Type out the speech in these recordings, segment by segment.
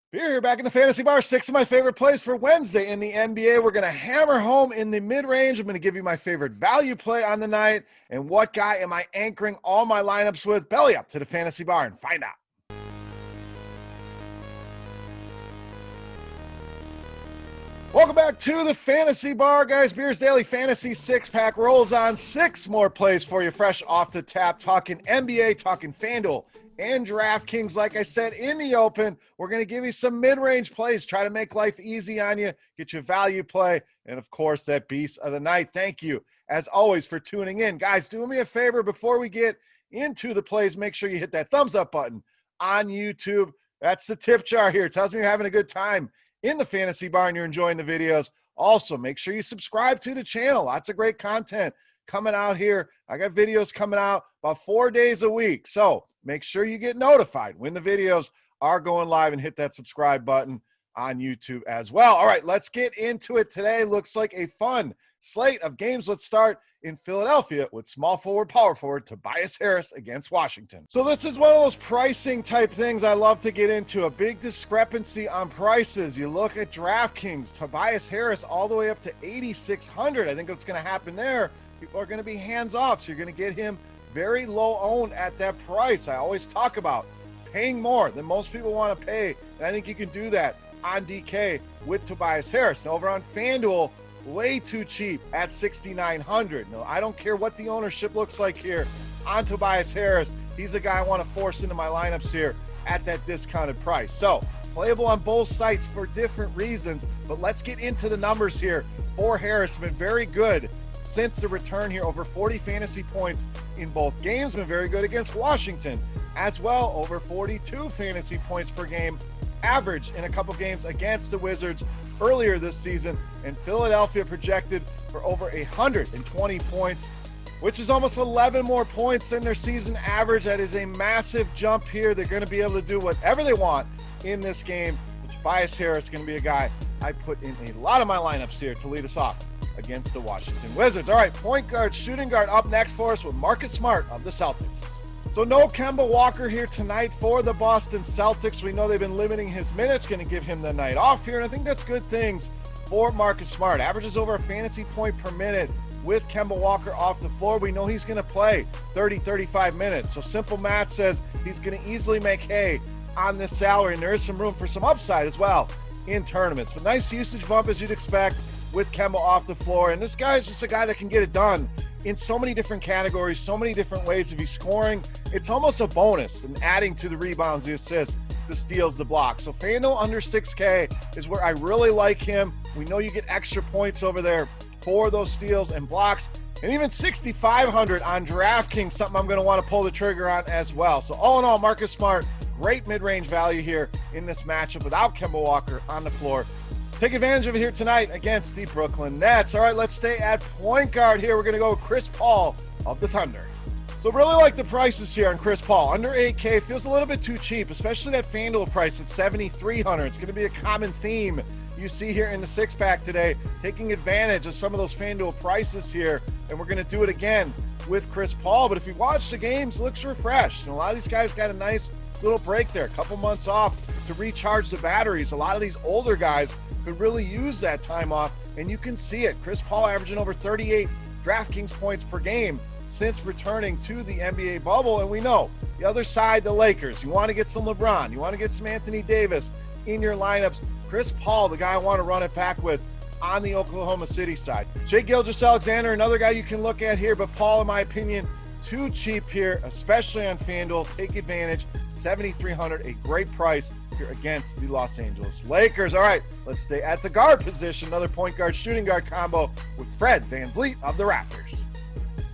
Beer here back in the Fantasy Bar. 6 of my favorite plays for Wednesday in the NBA. We're going to hammer home in the mid-range. I'm going to give you my favorite value play on the night. And what guy am I anchoring all my lineups with? Belly up to the Fantasy Bar and find out. Welcome back to the Fantasy Bar, guys. Beer's Daily Fantasy Six-Pack rolls on. 6 more plays for you fresh off the tap. Talking NBA, talking FanDuel and Draftkings. Like I said, in the open, we're going to give you some mid-range plays. Try to make life easy on you, get you a value play, and, of course, that beast of the night. Thank you, as always, for tuning in. Guys, do me a favor before we get into the plays. Make sure you hit that thumbs-up button on YouTube. That's the tip jar here. It tells me you're having a good time in the Fantasy Bar and you're enjoying the videos. Also, make sure you subscribe to the channel. Lots of great content coming out here. I got videos coming out about 4 days a week. So make sure you get notified when the videos are going live and hit that subscribe button on YouTube as well. All right, let's get into it today. Looks like a fun slate of games. Let's start in Philadelphia with small forward, power forward Tobias Harris against Washington. So this is one of those pricing type things I love to get into. A big discrepancy on prices. You look at Draftkings, Tobias Harris all the way up to 8,600. I think what's going to happen there, people are going to be hands off. So you're going to get him very low owned at that price. I always talk about paying more than most people want to pay. And I think you can do that on DK with Tobias Harris. Now over on FanDuel, way too cheap at 6,900. No, I don't care what the ownership looks like here on Tobias Harris. He's a guy I want to force into my lineups here at that discounted price. So playable on both sites for different reasons, but let's get into the numbers here for Harris. Been very good since the return here, over 40 fantasy points in both games. Been very good against Washington as well, over 42 fantasy points per game average in a couple games against the Wizards earlier this season, and Philadelphia projected for over 120 points, which is almost 11 more points than their season average. That is a massive jump here. They're going to be able to do whatever they want in this game. Tobias Harris is going to be a guy I put in a lot of my lineups here to lead us off against the Washington Wizards. All right, point guard, shooting guard up next for us with Marcus Smart of the Celtics. So no Kemba Walker here tonight for the Boston Celtics. We know they've been limiting his minutes, going to give him the night off here, and I think that's good things for Marcus Smart. Averages over a fantasy point per minute with Kemba Walker off the floor. We know he's going to play 30, 35 minutes. So simple math says he's going to easily make hay on this salary, and there is some room for some upside as well in tournaments. But nice usage bump as you'd expect with Kemba off the floor, and this guy is just a guy that can get it done in so many different categories, so many different ways. If he's scoring, it's almost a bonus, and adding to the rebounds, the assists, the steals, the blocks. So FanDuel under 6K is where I really like him. We know you get extra points over there for those steals and blocks, and even 6,500 on DraftKings, something I'm going to want to pull the trigger on as well. So all in all, Marcus Smart, great mid-range value here in this matchup without Kemba Walker on the floor. Take advantage of it here tonight against the Brooklyn Nets. All right, let's stay at point guard here. We're going to go with Chris Paul of the Thunder. So really like the prices here on Chris Paul. Under 8K feels a little bit too cheap, especially that FanDuel price at 7,300. It's going to be a common theme you see here in the six-pack today, taking advantage of some of those FanDuel prices here, and we're going to do it again with Chris Paul. But if you watch the games, looks refreshed. And a lot of these guys got a nice little break there, a couple months off to recharge the batteries. A lot of these older guys could really use that time off, and you can see it. Chris Paul averaging over 38 DraftKings points per game since returning to the NBA bubble. And we know the other side, the Lakers, you want to get some LeBron, you want to get some Anthony Davis in your lineups. Chris Paul, the guy I want to run it back with on the Oklahoma City side. Shai Gilgeous-Alexander, another guy you can look at here, but Paul, in my opinion, too cheap here, especially on FanDuel. Take advantage. 7,300, a great price here against the Los Angeles Lakers. All right, let's stay at the guard position. Another point guard, shooting guard combo with Fred VanVleet of the Raptors.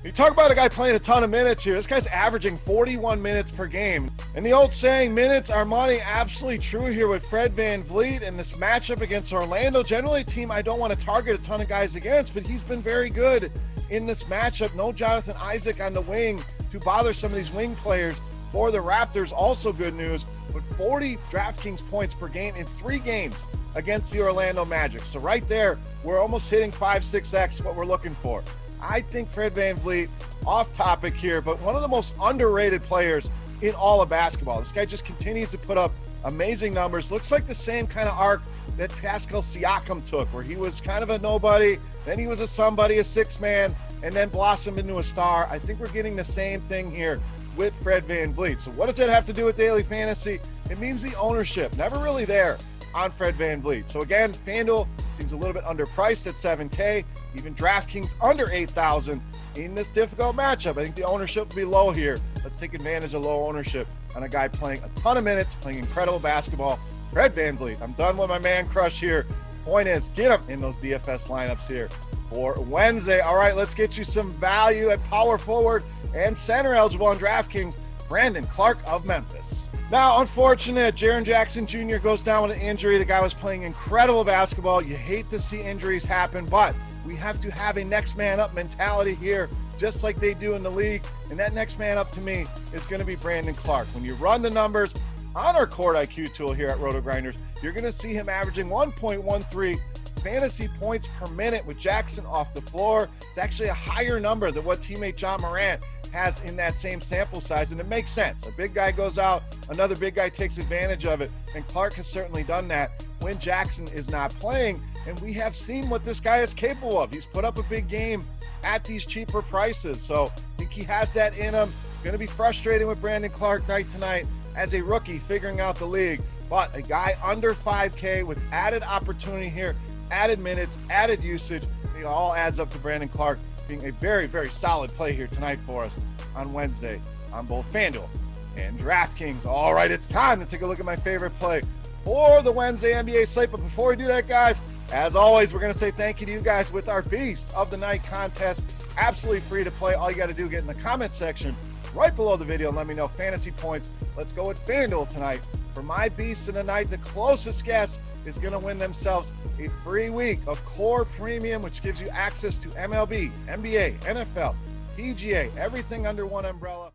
You talk about a guy playing a ton of minutes here. This guy's averaging 41 minutes per game. And the old saying, minutes are money, absolutely true here with Fred VanVleet in this matchup against Orlando. Generally a team I don't want to target a ton of guys against, but he's been very good in this matchup. No Jonathan Isaac on the wing to bother some of these wing players for the Raptors. Also good news, with 40 DraftKings points per game in 3 games against the Orlando Magic. So right there, we're almost hitting 5-6x what we're looking for. I think Fred VanVleet, off topic here, but one of the most underrated players in all of basketball. This guy just continues to put up amazing numbers. Looks like the same kind of arc that Pascal Siakam took, where he was kind of a nobody, then he was a somebody, a six man, and then blossomed into a star. I think we're getting the same thing here with Fred VanVleet. So what does that have to do with daily fantasy? It means the ownership, never really there on Fred VanVleet. So again, FanDuel seems a little bit underpriced at $7K, even Draftkings under $8,000 in this difficult matchup. I think the ownership will be low here. Let's take advantage of low ownership on a guy playing a ton of minutes, playing incredible basketball, Fred VanVleet. I'm done with my man crush here. Point is, get him in those DFS lineups here for Wednesday. All right, let's get you some value at power forward and center eligible on DraftKings, Brandon Clark of Memphis. Now, unfortunate, Jaren Jackson Jr. goes down with an injury. The guy was playing incredible basketball. You hate to see injuries happen, but we have to have a next man up mentality here, just like they do in the league. And that next man up to me is going to be Brandon Clark. When you run the numbers on our Court IQ tool here at Rotogrinders, you're going to see him averaging 1.13 fantasy points per minute with Jackson off the floor. It's actually a higher number than what teammate John Morant has in that same sample size, and it makes sense. A big guy goes out, another big guy takes advantage of it, and Clark has certainly done that when Jackson is not playing, and we have seen what this guy is capable of. He's put up a big game at these cheaper prices, so I think he has that in him. Going to be frustrating with Brandon Clark night tonight as a rookie figuring out the league, but a guy under 5K with added opportunity here, added minutes, added usage, it all adds up to Brandon Clark being a very, very solid play here tonight for us on Wednesday on both FanDuel and DraftKings. All right, it's time to take a look at my favorite play for the Wednesday NBA slate. But before we do that, guys, as always, we're going to say thank you to you guys with our Beast of the Night contest. Absolutely free to play. All you got to do, get in the comment section right below the video and let me know fantasy points. Let's go with FanDuel tonight. For my Beast of the Night, the closest guess is going to win themselves a free week of Core Premium, which gives you access to MLB, NBA, NFL, PGA, everything under one umbrella.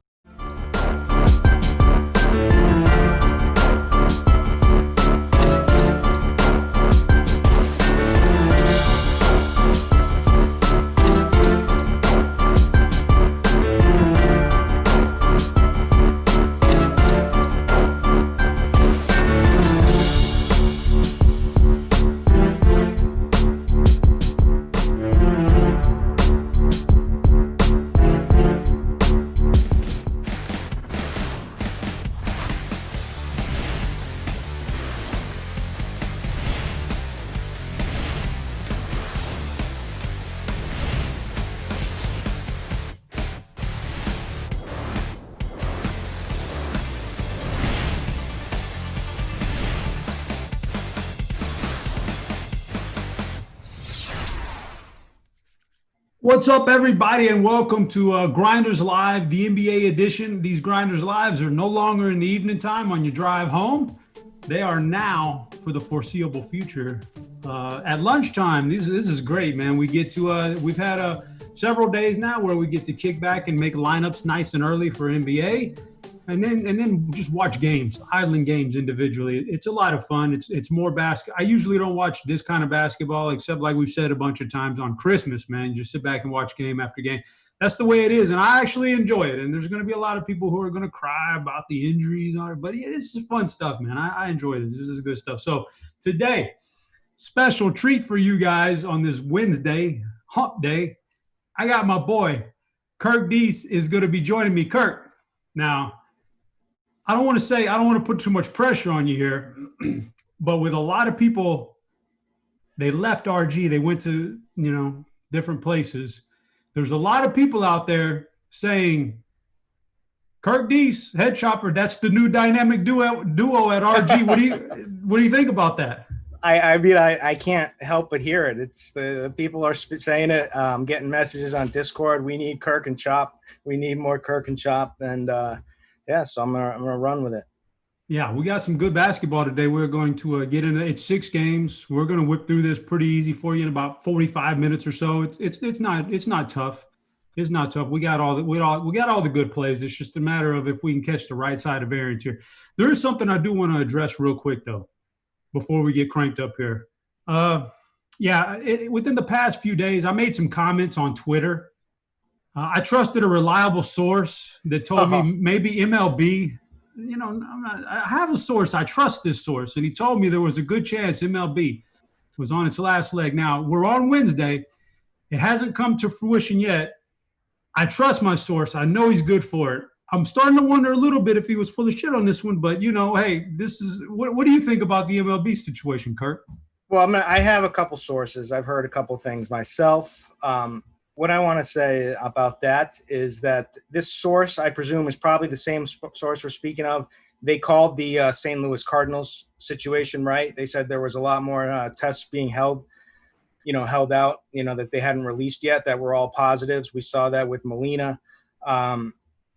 What's up, everybody, and welcome to Grinders Live, the NBA edition. These Grinders Lives are no longer in the evening time on your drive home. They are now, for the foreseeable future, at lunchtime. This is great, man. We get to we've had several days now where we get to kick back and make lineups nice and early for NBA, and then just watch games, idling games individually. It's a lot of fun. It's more basketball. I usually don't watch this kind of basketball, except like we've said a bunch of times on Christmas, man. You just sit back and watch game after game. That's the way it is, and I actually enjoy it. And there's going to be a lot of people who are going to cry about the injuries, but yeah, this is fun stuff, man. I enjoy this. This is good stuff. So today, special treat for you guys on this Wednesday, hump day. I got my boy, Kirk Deese, is going to be joining me. Kirk, now, I don't want to put too much pressure on you here, but with a lot of people, they left RG, they went to, different places. There's a lot of people out there saying, Kirk Deese, head chopper, that's the new dynamic duo at RG. What do you think about that? I can't help but hear it. It's the people are saying it. I'm getting messages on Discord. We need Kirk and Chop. We need more Kirk and Chop. And, so I'm gonna run with it. Yeah, we got some good basketball today. We're going to get into it's 6 games. We're going to whip through this pretty easy for you in about 45 minutes or so. It's not tough. It's not tough. We got all the good plays. It's just a matter of if we can catch the right side of variance here. There is something I do want to address real quick though, before we get cranked up here. Within the past few days, I made some comments on Twitter. I trusted a reliable source that told me maybe MLB. I have a source. I trust this source. And he told me there was a good chance MLB was on its last leg. Now, we're on Wednesday. It hasn't come to fruition yet. I trust my source. I know he's good for it. I'm starting to wonder a little bit if he was full of shit on this one. But, hey, this is – what do you think about the MLB situation, Kurt? Well, I have a couple sources. I've heard a couple things myself. What I want to say about that is that this source, I presume, is probably the same source we're speaking of. They called the St. Louis Cardinals situation, right? They said there was a lot more tests being held out, that they hadn't released yet, that were all positives. We saw that with Molina.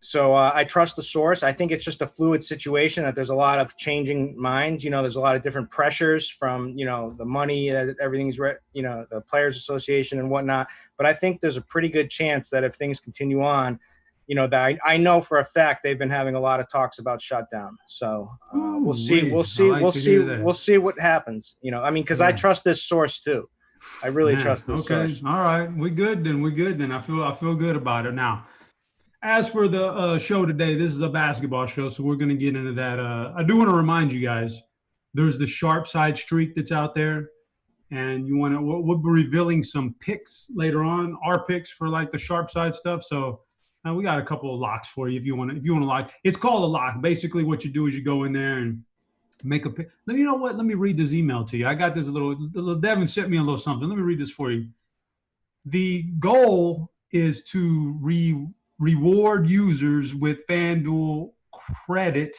So I trust the source. I think it's just a fluid situation, that there's a lot of changing minds. There's a lot of different pressures from, the money, everything's, the Players Association and whatnot. But I think there's a pretty good chance that if things continue on, that I know for a fact they've been having a lot of talks about shutdown. So we'll see. We'll see what happens. Because I trust this source too. I really trust this source. All right. We're good then. I feel good about it now. As for the show today, this is a basketball show, so we're going to get into that. I do want to remind you guys, there's the sharp side streak that's out there, and we'll be revealing some picks later on, our picks for like the sharp side stuff. So we got a couple of locks for you if you want to lock. It's called a lock. Basically, what you do is you go in there and make a pick. Let me read this email to you. I got this little Devin sent me a little something. Let me read this for you. The goal is to reward users with FanDuel credit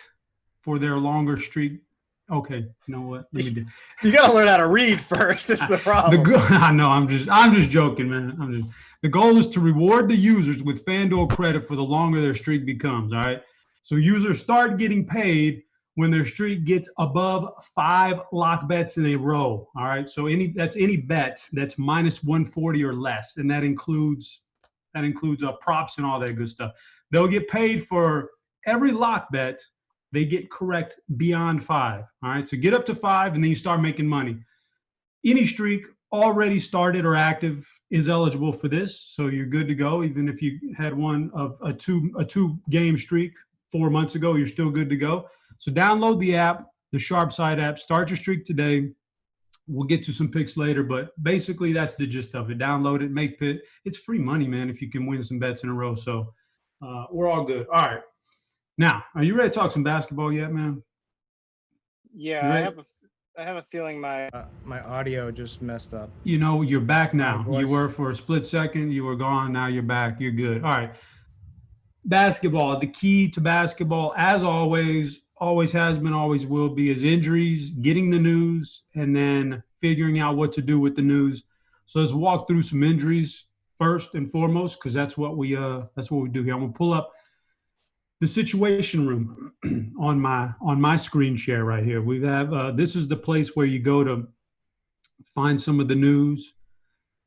for their longer streak. Okay, you know what? Let me do. You got to learn how to read first. This is the problem. I know. I'm just joking, man. The goal is to reward the users with FanDuel credit for the longer their streak becomes. All right. So users start getting paid when their streak gets above 5 lock bets in a row. All right. So any bet that's minus 140 or less, and that includes props and all that good stuff. They'll get paid for every lock bet they get correct beyond 5. All right, so get up to 5, and then you start making money. Any streak already started or active is eligible for this, so you're good to go. Even if you had one of a two game streak 4 months ago, you're still good to go. So download the app, the Sharp Side app. Start your streak today. We'll get to some picks later, but basically that's the gist of it. Download it, make pit. It's free money, man, if you can win some bets in a row. So we're all good. All right. Now, are you ready to talk some basketball yet, man? Yeah, I have a feeling my audio just messed up. You're back now. You were for a split second. You were gone. Now you're back. You're good. All right. Basketball, the key to basketball, as always has been, always will be, is injuries, getting the news, and then figuring out what to do with the news. So let's walk through some injuries first and foremost, because that's what we do here. I'm gonna pull up the Situation Room on my screen share right here. We have this is the place where you go to find some of the news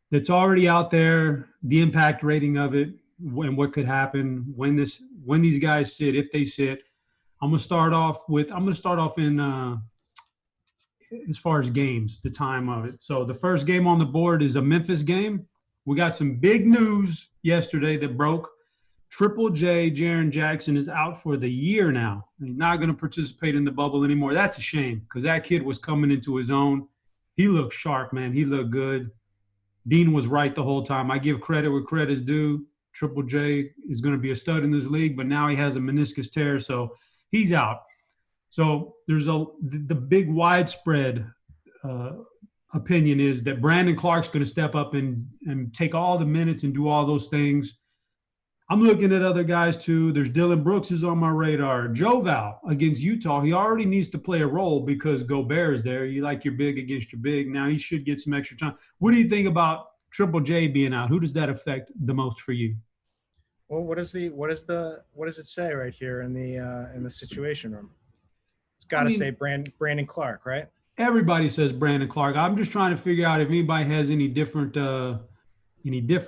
that's already out there, the impact rating of it, and what could happen when these guys sit, if they sit. I'm gonna start off in as far as games, the time of it. So the first game on the board is a Memphis game. We got some big news yesterday that broke. Triple J, Jaren Jackson, is out for the year now. He's not going to participate in the bubble anymore. That's a shame, because that kid was coming into his own. He looked sharp, man. He looked good. Dean was right the whole time. I give credit where credit's due. Triple J is going to be a stud in this league, but now he has a meniscus tear, so he's out. So there's the big widespread opinion is that Brandon Clark's going to step up and take all the minutes and do all those things. I'm looking at other guys too. There's Dylan Brooks is on my radar. Joe Val against Utah. He already needs to play a role because Gobert is there. You like your big against your big. Now he should get some extra time. What do you think about Triple J being out? Who does that affect the most for you? Well, what does it say right here in the Situation Room? It's got to say Brandon Clark, right? Everybody says Brandon Clark. I'm just trying to figure out if anybody has any different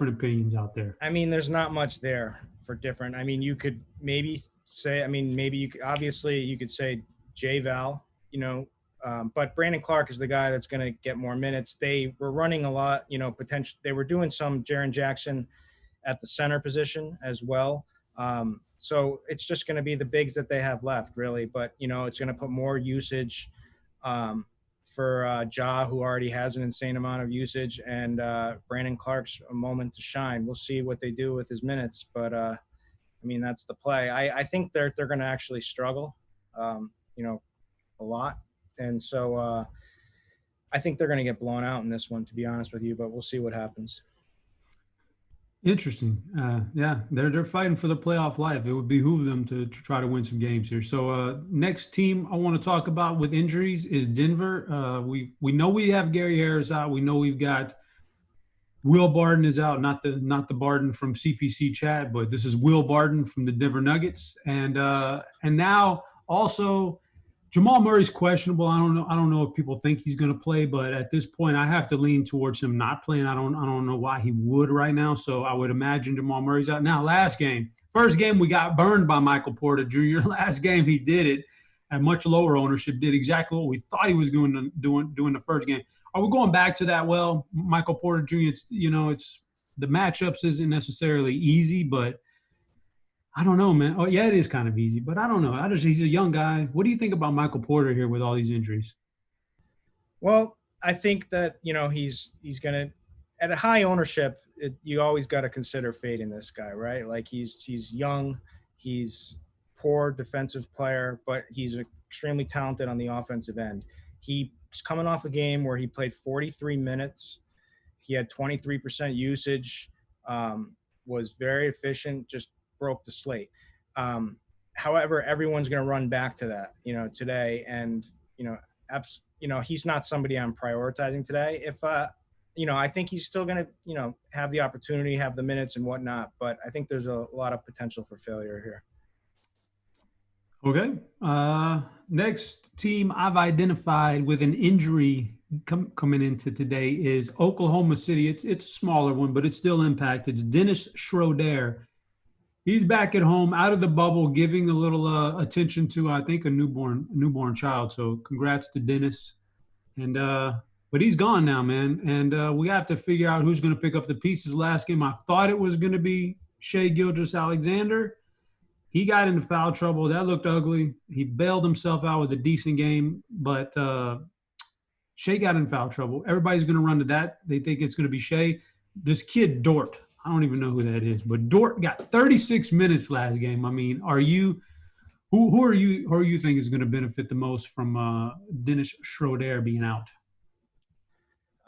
opinions out there. I mean, there's not much there for different. I mean, you could maybe say, obviously you could say J Val, but Brandon Clark is the guy that's going to get more minutes. They were running a lot, potential. They were doing some Jaren Jackson at the center position as well. So it's just going to be the bigs that they have left, really. But, it's going to put more usage for Ja, who already has an insane amount of usage, and Brandon Clark's a moment to shine. We'll see what they do with his minutes, but that's the play. I think they're going to actually struggle, a lot, and so I think they're going to get blown out in this one, to be honest with you. But we'll see what happens. Interesting. Yeah, they're fighting for the playoff life. It would behoove them to try to win some games here. So next team I want to talk about with injuries is Denver. We know we have Gary Harris out. We know we've got Will Barden is out, not the Barden from CPC chat, but this is Will Barden from the Denver Nuggets, and now also Jamal Murray's questionable. I don't know if people think he's going to play, but at this point, I have to lean towards him not playing. I don't know why he would right now. So I would imagine Jamal Murray's out. Now, first game, we got burned by Michael Porter Jr. Last game, he did it at much lower ownership, did exactly what we thought he was doing the first game. Are we going back to that? Well, Michael Porter Jr., it's the matchups isn't necessarily easy, but I don't know, man. Oh, yeah, it is kind of easy, but I don't know. He's a young guy. What do you think about Michael Porter here with all these injuries? Well, I think that, he's going to, at a high ownership, you always got to consider fading this guy, right? Like he's young, he's poor defensive player, but he's extremely talented on the offensive end. He's coming off a game where he played 43 minutes. He had 23% usage, was very efficient, just broke the slate. However, everyone's going to run back to that, today. And, he's not somebody I'm prioritizing today. If, I think he's still going to, have the opportunity, have the minutes and whatnot, but I think there's a lot of potential for failure here. Okay. Next team I've identified with an injury coming into today is Oklahoma City. It's a smaller one, but it's still impacted. It's Dennis Schroeder. He's back at home, out of the bubble, giving a little attention to, I think, a newborn child. So congrats to Dennis. And but he's gone now, man. And we have to figure out who's going to pick up the pieces. Last game, I thought it was going to be Shai Gilgeous-Alexander. He got into foul trouble. That looked ugly. He bailed himself out with a decent game, but Shai got in foul trouble. Everybody's going to run to that. They think it's going to be Shai. This kid, Dort, I don't even know who that is, but Dort got 36 minutes last game. I mean, who are you think is going to benefit the most from Dennis Schroeder being out?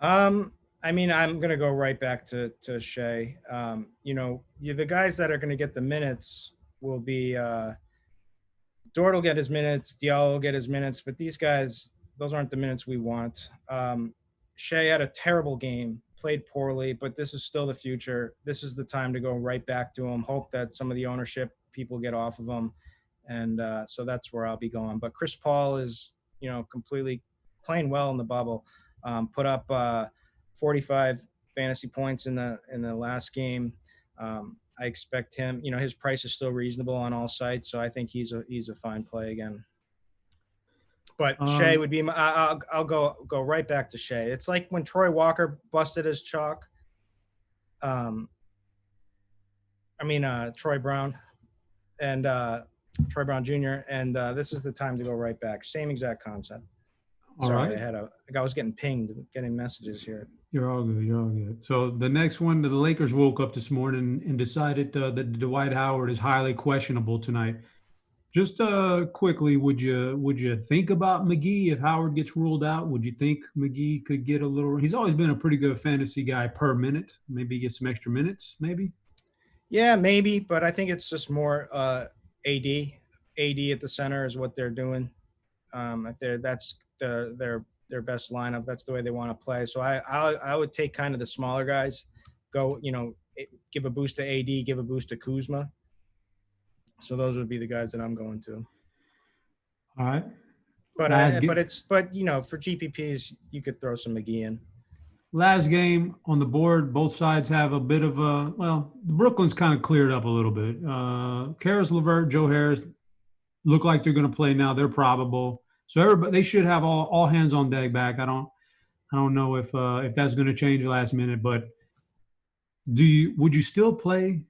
I'm going to go right back to Shai. The guys that are going to get the minutes will be Dort will get his minutes, Diallo will get his minutes, but these guys, those aren't the minutes we want. Shai had a terrible game, played poorly, but this is still the future. This is the time to go right back to him, hope that some of the ownership people get off of him. And so that's where I'll be going. But Chris Paul is, completely playing well in the bubble. Put up 45 fantasy points in the last game. I expect him, his price is still reasonable on all sites. So I think he's a fine play again. But Shai would be, I'll go right back to Shai. It's like when Troy Walker busted his chalk. Troy Brown and Troy Brown Jr. And this is the time to go right back. Same exact concept. Sorry, right. I was getting pinged, getting messages here. You're all good. So the next one, the Lakers woke up this morning and decided that Dwight Howard is highly questionable tonight. Just quickly, would you think about McGee if Howard gets ruled out? Would you think McGee could get a little? He's always been a pretty good fantasy guy per minute. Maybe get some extra minutes. Maybe. Yeah, maybe, but I think it's just more AD at the center is what they're doing. That's their best lineup. That's the way they want to play. So I would take kind of the smaller guys, go give a boost to AD, give a boost to Kuzma. So those would be the guys that I'm going to. All right. But for GPPs, you could throw some McGee in. Last game on the board, both sides have a bit of Brooklyn's kind of cleared up a little bit. Karis LeVert, Joe Harris look like they're going to play now. They're probable. So they should have all hands on deck back. I don't know if that's going to change last minute, but would you still play,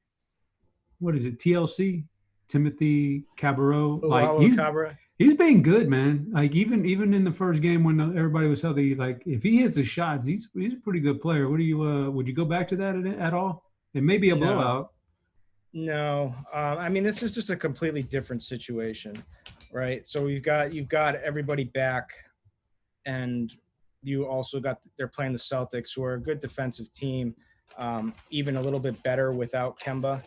what is it, TLC? Timothy Cabarrot? Like he's been good, man. Like even in the first game when everybody was healthy, like if he hits the shots, he's a pretty good player. What do you would you go back to that at all? It may be a blowout. No, I mean this is just a completely different situation, right? So you've got everybody back, and you also they're playing the Celtics, who are a good defensive team, even a little bit better without Kemba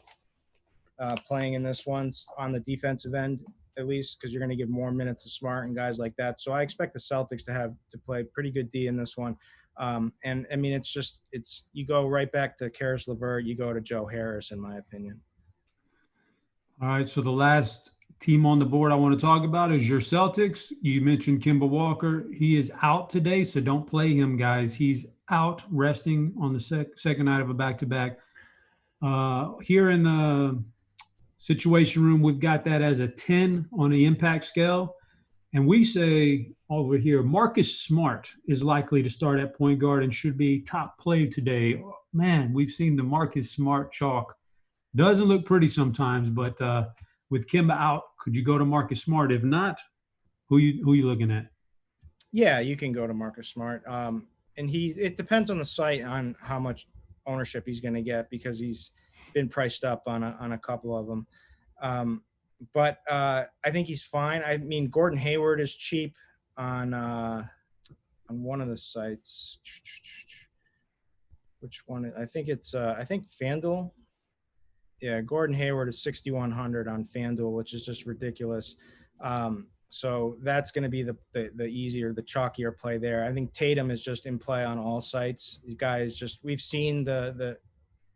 playing in this one on the defensive end, at least, because you're going to give more minutes to Smart and guys like that. So I expect the Celtics to play pretty good D in this one. And I mean, it's you go right back to Karis LeVert, you go to Joe Harris, in my opinion. All right, so the last team on the board I want to talk about is your Celtics. You mentioned Kemba Walker. He is out today, so don't play him, guys. He's out resting on the second night of a back-to-back. Here in the Situation Room, we've got that as a 10 on the impact scale. And we say over here, Marcus Smart is likely to start at point guard and should be top play today. Man, we've seen the Marcus Smart chalk. Doesn't look pretty sometimes, but with Kemba out, could you go to Marcus Smart? If not, who you looking at? Yeah, you can go to Marcus Smart. And it depends on the site on how much ownership he's going to get, because he's been priced up on a couple of them. But I think he's fine. I mean, Gordon Hayward is cheap on one of the sites. Which one? I think it's FanDuel. Yeah, Gordon Hayward is 6,100 on FanDuel, which is just ridiculous. So that's going to be the easier, the chalkier play there. I think Tatum is just in play on all sites. These guys we've seen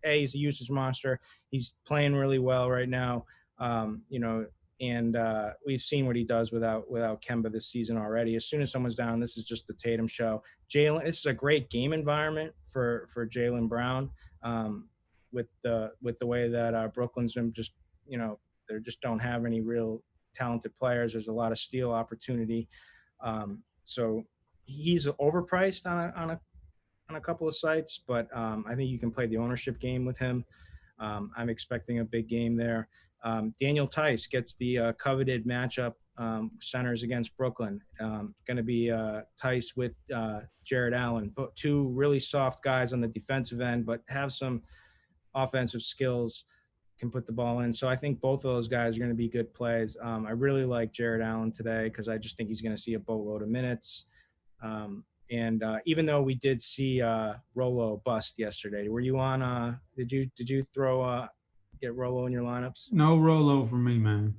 he's a usage monster. He's playing really well right now. And we've seen what he does without Kemba this season already. As soon as someone's down, this is just the Tatum show. This is a great game environment for Jaylen Brown. With the way that Brooklyn's been they just don't have any real talented players. There's a lot of steal opportunity. So he's overpriced on a couple of sites, but I think you can play the ownership game with him. I'm expecting a big game there. Daniel Tice gets the coveted matchup, centers against Brooklyn. Going to be Tice with Jared Allen, two really soft guys on the defensive end, but have some offensive skills, can put the ball in. So I think both of those guys are going to be good plays. I really like Jared Allen today because I just think he's going to see a boatload of minutes. And even though we did see Rolo bust yesterday, were you on? Did you throw get Rolo in your lineups? No Rolo for me, man.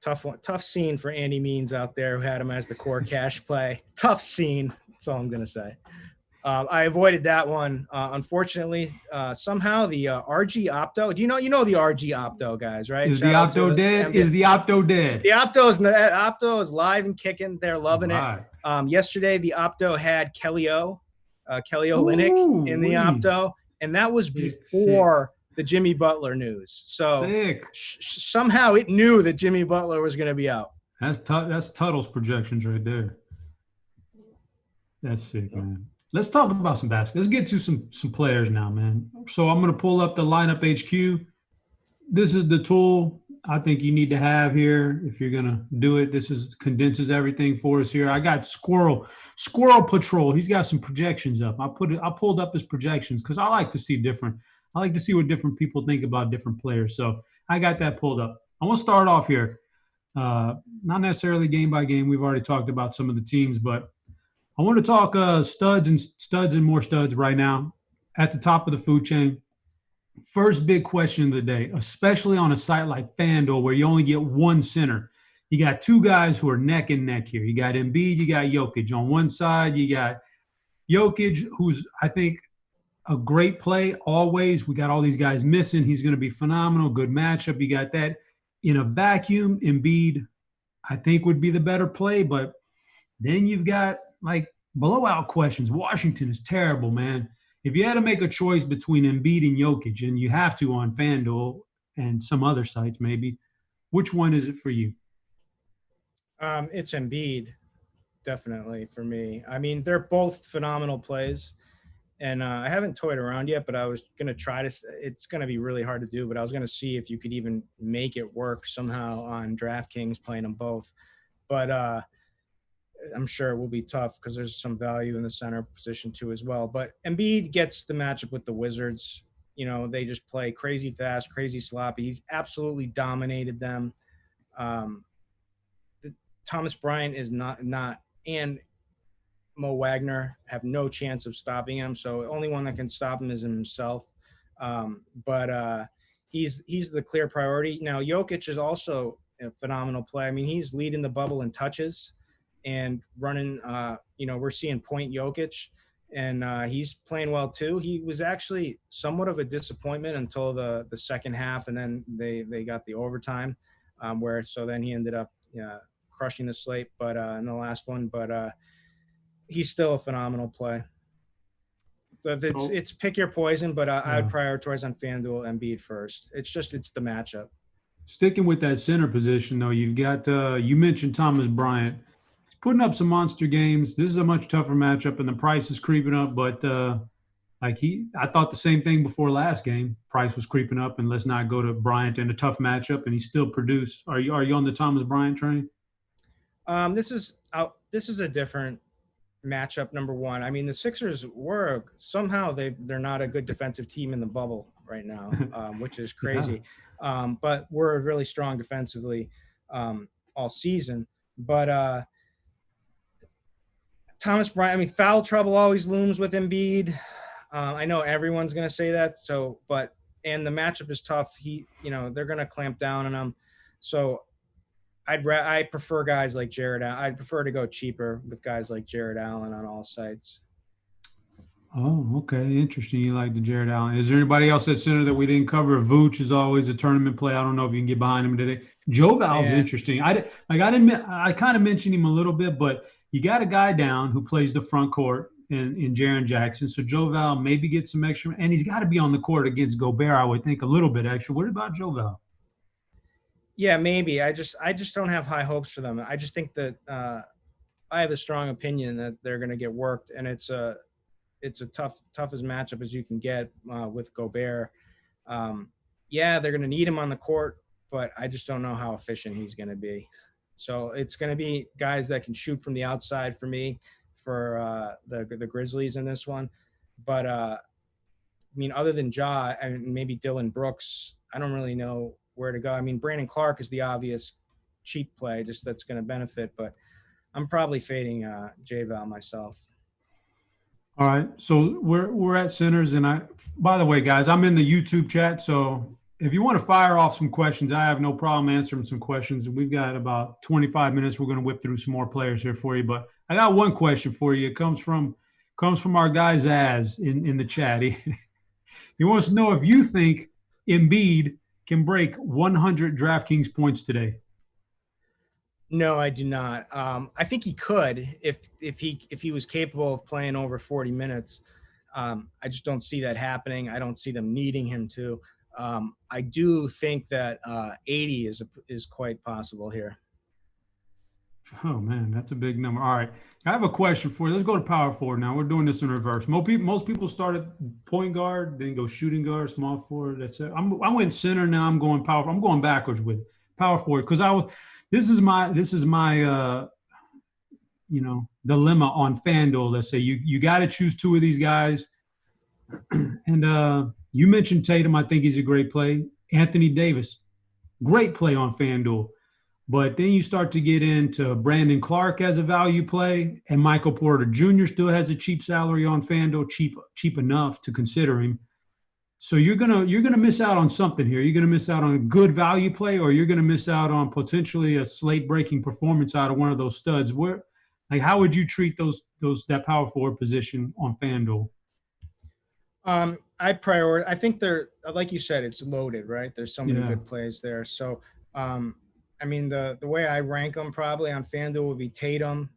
Tough scene for Andy Means out there, who had him as the core cash play. Tough scene. That's all I'm going to say. I avoided that one. Unfortunately, somehow the RG Opto. Do you know the RG Opto guys, right? Is the Opto dead? Is the Opto dead? The Opto is live and kicking. They're loving it. Yesterday, the Opto had Kelly Olynyk in the Opto, and that was before the Jimmy Butler news. So somehow it knew that Jimmy Butler was going to be out. That's Tuttle's projections right there. That's sick, man. Let's talk about some basketball. Let's get to some players now, man. So I'm going to pull up the lineup HQ. This is the tool I think you need to have here if you're going to do it. This condenses everything for us here. I got Squirrel Patrol. He's got some projections up. I pulled up his projections because I like to see what different people think about different players. So I got that pulled up. I want to start off here. Not necessarily game by game. We've already talked about some of the teams, but I want to talk studs and more studs right now at the top of the food chain. First big question of the day, especially on a site like FanDuel where you only get one center. You got two guys who are neck and neck here. You got Embiid, you got Jokic. On one side, you got Jokic, who's, I think, a great play always. We got all these guys missing. He's going to be phenomenal. Good matchup. You got that. In a vacuum, Embiid, I think, would be the better play. But then you've got, like, blowout questions. Washington is terrible, man. If you had to make a choice between Embiid and Jokic, and you have to on FanDuel and some other sites maybe, which one is it for you? It's Embiid, definitely, for me. I mean, they're both phenomenal plays. And I haven't toyed around yet, but I was going to try to. It's going to be really hard to do, but I was going to see if you could even make it work somehow on DraftKings playing them both. But I'm sure it will be tough because there's some value in the center position too as well. But Embiid gets the matchup with the Wizards. They just play crazy fast, crazy sloppy. He's absolutely dominated them. Thomas Bryant is not, and Mo Wagner have no chance of stopping him. So the only one that can stop him is himself. But he's the clear priority. Now, Jokic is also a phenomenal play. I mean, he's leading the bubble in touches and running, we're seeing point Jokic, and he's playing well too. He was actually somewhat of a disappointment until the second half, and then they got the overtime, so then he ended up crushing the slate, but in the last one, but he's still a phenomenal play. So if it's pick your poison, but I would prioritize on FanDuel Embiid first. It's the matchup. Sticking with that center position, though, you've got you mentioned Thomas Bryant. He's putting up some monster games. This is a much tougher matchup, and the price is creeping up. But I thought the same thing before last game. Price was creeping up, and let's not go to Bryant in a tough matchup, and he still produced. Are you on the Thomas Bryant train? This is a different matchup. Number one, I mean, the Sixers were somehow they're not a good defensive team in the bubble right now, which is crazy. Yeah. But we're really strong defensively all season. But Thomas Bryant, I mean, foul trouble always looms with Embiid. I know everyone's going to say that. And the matchup is tough. They're going to clamp down on him. So I prefer guys like Jared Allen. I'd prefer to go cheaper with guys like Jared Allen on all sites. Oh, okay. Interesting. You like the Jared Allen. Is there anybody else at center that we didn't cover? Vooch is always a tournament play. I don't know if you can get behind him today. Joe Val's interesting. I kind of mentioned him a little bit, but you got a guy down who plays the front court in Jaren Jackson. So Joe Val maybe gets some extra, and he's got to be on the court against Gobert, I would think, a little bit extra. What about Joe Val? Yeah, maybe. I just don't have high hopes for them. I just think that I have a strong opinion that they're going to get worked, and it's a toughest matchup as you can get with Gobert. They're going to need him on the court, but I just don't know how efficient he's going to be. So it's going to be guys that can shoot from the outside for me for the Grizzlies in this one. But other than Ja and maybe Dylan Brooks, I don't really know where to go. I mean, Brandon Clark is the obvious cheap play, just that's going to benefit, but I'm probably fading J-Val myself. All right, so we're at centers, and by the way, guys, I'm in the YouTube chat, so if you want to fire off some questions, I have no problem answering some questions. We've got about 25 minutes. We're going to whip through some more players here for you, but I got one question for you. It comes from our guy Zaz in the chat. He wants to know if you think Embiid can break 100 DraftKings points today. No, I do not. I think he could if he was capable of playing over 40 minutes. I just don't see that happening. I don't see them needing him to. I do think that 80 is quite possible here. Oh man, that's a big number. All right, I have a question for you. Let's go to power forward now. We're doing this in reverse. Most people start at point guard, then go shooting guard, small forward. That's it. I went center. Now I'm going power. I'm going backwards with power forward because this is my dilemma on FanDuel. Let's say you got to choose two of these guys, and you mentioned Tatum. I think he's a great play. Anthony Davis, great play on FanDuel. But then you start to get into Brandon Clark as a value play, and Michael Porter Jr. still has a cheap salary on FanDuel, cheap enough to consider him. So you're gonna miss out on something here. You're gonna miss out on a good value play, or you're gonna miss out on potentially a slate-breaking performance out of one of those studs. How would you treat that power forward position on FanDuel? I think they're, like you said, it's loaded, right? There's so many good plays there. So. The way I rank them probably on FanDuel would be Tatum,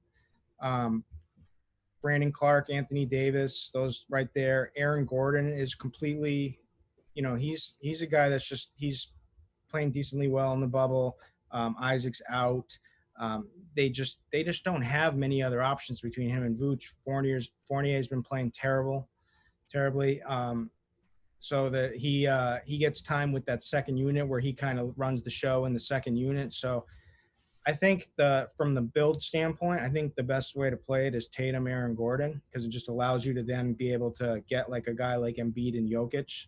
Brandon Clark, Anthony Davis, those right there. Aaron Gordon is completely, he's a guy that's he's playing decently well in the bubble. Isaac's out. They just don't have many other options between him and Vooch. Fournier's been playing terrible. terribly. So that he gets time with that second unit where he kind of runs the show in the second unit. So I think from the build standpoint, I think the best way to play it is Tatum, Aaron Gordon, because it just allows you to then be able to get like a guy like Embiid and Jokic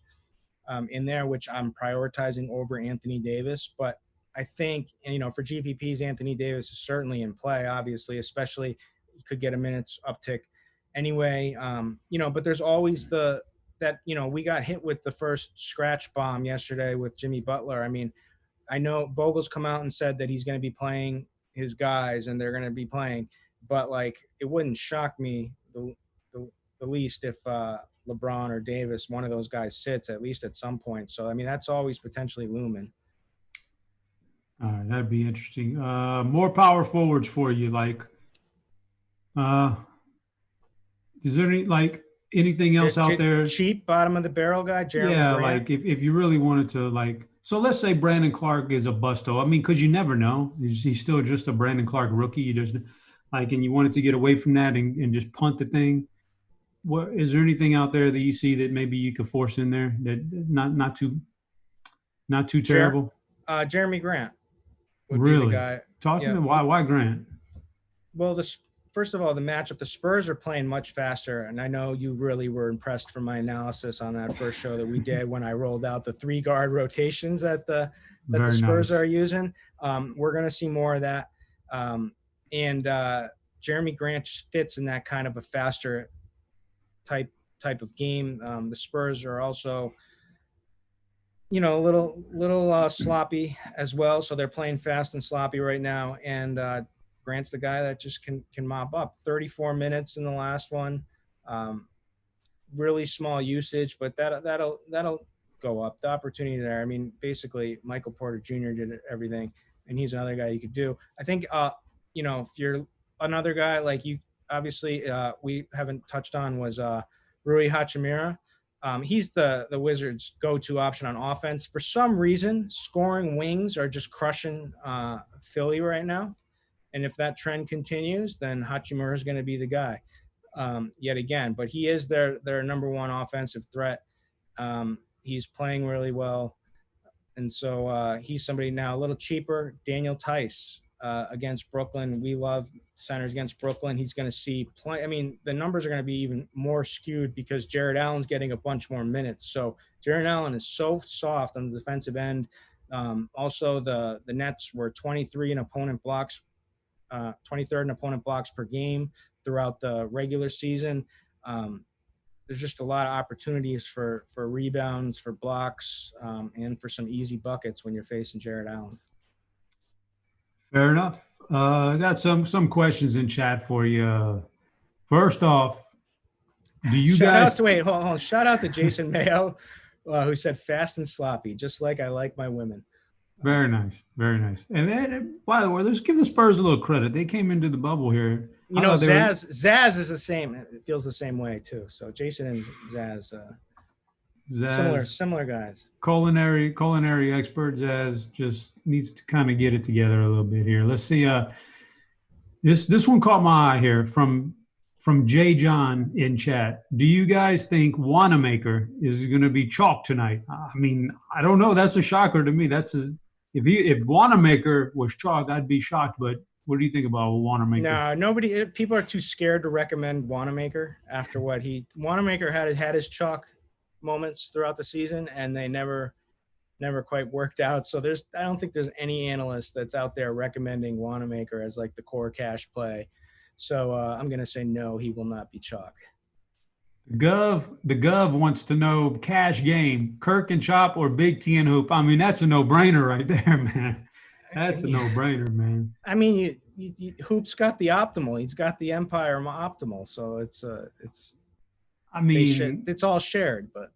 in there, which I'm prioritizing over Anthony Davis. But I think, for GPPs, Anthony Davis is certainly in play, obviously, especially you could get a minutes uptick anyway. But there's always we got hit with the first scratch bomb yesterday with Jimmy Butler. I mean, I know Vogel's come out and said that he's going to be playing his guys and they're going to be playing, but like it wouldn't shock me the least if LeBron or Davis, one of those guys, sits at least at some point. So I mean that's always potentially looming. All right, that'd be interesting. More power forwards for you, like. Is there anything else out there? Cheap bottom of the barrel guy, Jeremy Grant? Like if you really wanted to so let's say Brandon Clark is a busto. I mean, because you never know. He's still just a Brandon Clark rookie. You just and you wanted to get away from that and just punt the thing. What is there anything out there that you see that maybe you could force in there that not too terrible? Jeremy Grant would really be the guy. Talk to me. Why Grant? Well, first of all, the matchup, the Spurs are playing much faster. And I know you really were impressed from my analysis on that first show that we did when I rolled out the 3-guard rotations that the Spurs are using. We're going to see more of that. And Jeremy Grant fits in that kind of a faster type of game. The Spurs are also, a little sloppy as well. So they're playing fast and sloppy right now. And Grant's the guy that just can mop up. 34 minutes in the last one, really small usage, but that'll go up. The opportunity there. I mean, basically, Michael Porter Jr. did everything, and he's another guy you could do. I think, if you're another guy like you, obviously, we haven't touched on was Rui Hachimura. He's the Wizards' go-to option on offense. For some reason, scoring wings are just crushing Philly right now. And if that trend continues, then Hachimura is going to be the guy yet again. But he is their number one offensive threat. He's playing really well. And so he's somebody now a little cheaper. Daniel Tice against Brooklyn. We love centers against Brooklyn. He's going to see plenty. I mean, the numbers are going to be even more skewed because Jared Allen's getting a bunch more minutes. So Jared Allen is so soft on the defensive end. Also, the Nets were 23 in opponent blocks. 23rd in opponent blocks per game throughout the regular season. There's just a lot of opportunities for rebounds, for blocks, and for some easy buckets when you're facing Jared Allen. Fair enough. I got some questions in chat for you. First off, do you guys hold on. Shout out to Jason Mayo, who said fast and sloppy, just like I like my women. Very nice. Very nice. And then, by the way, let's give the Spurs a little credit. They came into the bubble here. Zaz is the same. It feels the same way, too. So Jason and Zaz similar guys. Culinary expert Zaz just needs to kind of get it together a little bit here. Let's see. This one caught my eye here from Jay John in chat. Do you guys think Wanamaker is going to be chalk tonight? I mean, I don't know. That's a shocker to me. If Wanamaker was chalk, I'd be shocked. But what do you think about Wanamaker? No, people are too scared to recommend Wanamaker after what Wanamaker had his chalk moments throughout the season, and they never quite worked out. So I don't think there's any analyst that's out there recommending Wanamaker as like the core cash play. So I'm going to say no, he will not be chalk. The Gov wants to know cash game, Kirk and Chop or Big T and Hoop. I mean, that's a no-brainer right there, man. That's a no-brainer, man. I mean, Hoop's got the optimal. He's got the Empire optimal. So it's all shared. But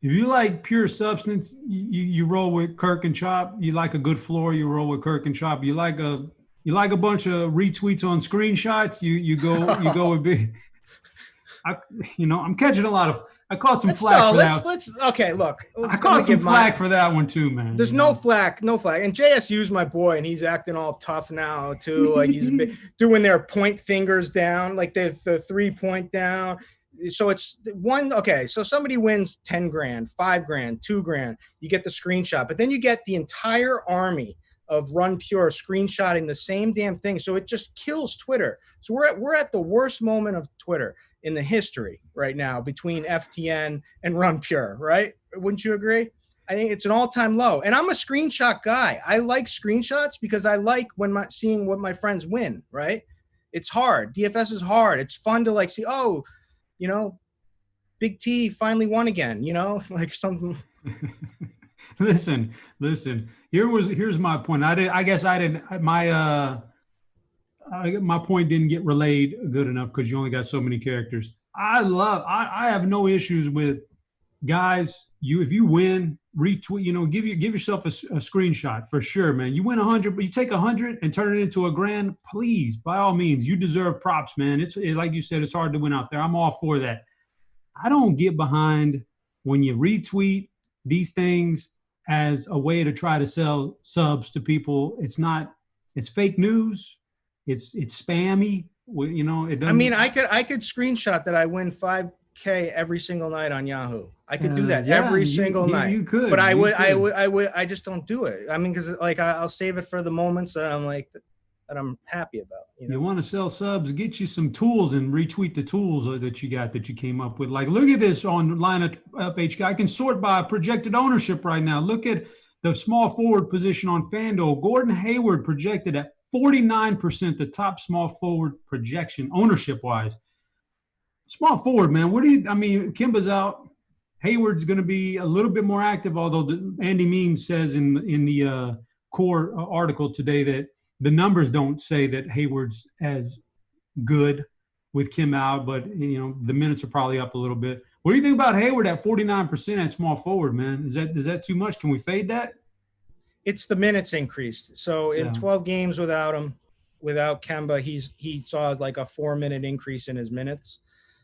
if you like pure substance, you roll with Kirk and Chop. You like a good floor, you roll with Kirk and Chop. You like a bunch of retweets on screenshots, you go with Big. I'm catching a lot of. I caught some flack for that. Okay, look. I caught some flack for that one too, man. There's no flack. And JSU's my boy, and he's acting all tough now too. Like he's doing their point fingers down, like the 3-point down. So it's one. Okay, so somebody wins 10 grand, 5 grand, 2 grand. You get the screenshot, but then you get the entire army of Run Pure screenshotting the same damn thing. So it just kills Twitter. So we're at the worst moment of Twitter in the history right now between FTN and Run Pure, right? Wouldn't you agree? I think it's an all-time low. And I'm a screenshot guy. I like screenshots because I like seeing what my friends win, right? It's hard. DFS is hard. It's fun to like see, oh, you know, Big T finally won again, you know, like something. Listen. Here's my point. My point didn't get relayed good enough because you only got so many characters. I have no issues with guys. If you win, retweet. You know, give yourself a screenshot for sure, man. You win 100, but you take 100 and turn it into a grand. Please, by all means, you deserve props, man. It's like you said, it's hard to win out there. I'm all for that. I don't get behind when you retweet these things as a way to try to sell subs to people. It's fake news. It's spammy. You know, it doesn't. I mean, I could screenshot that I win 5K every single night on Yahoo. I could do that every single night. You could, but I just don't do it. I mean, because like I'll save it for the moments that I'm like that I'm happy about. You want to sell subs? Get you some tools and retweet the tools that you came up with. Like, look at this on lineup HK. I can sort by projected ownership right now. Look at the small forward position on FanDuel. Gordon Hayward projected at 49%, the top small forward projection ownership wise. Small forward, man. Kimba's out. Hayward's going to be a little bit more active, although Andy Means says in the core article today that the numbers don't say that Hayward's as good with Kim out, but you know the minutes are probably up a little bit. What do you think about Hayward at 49% at small forward, man? Is that too much? Can we fade that? It's the minutes increased. So in 12 games without Kemba, he saw like a 4-minute increase in his minutes.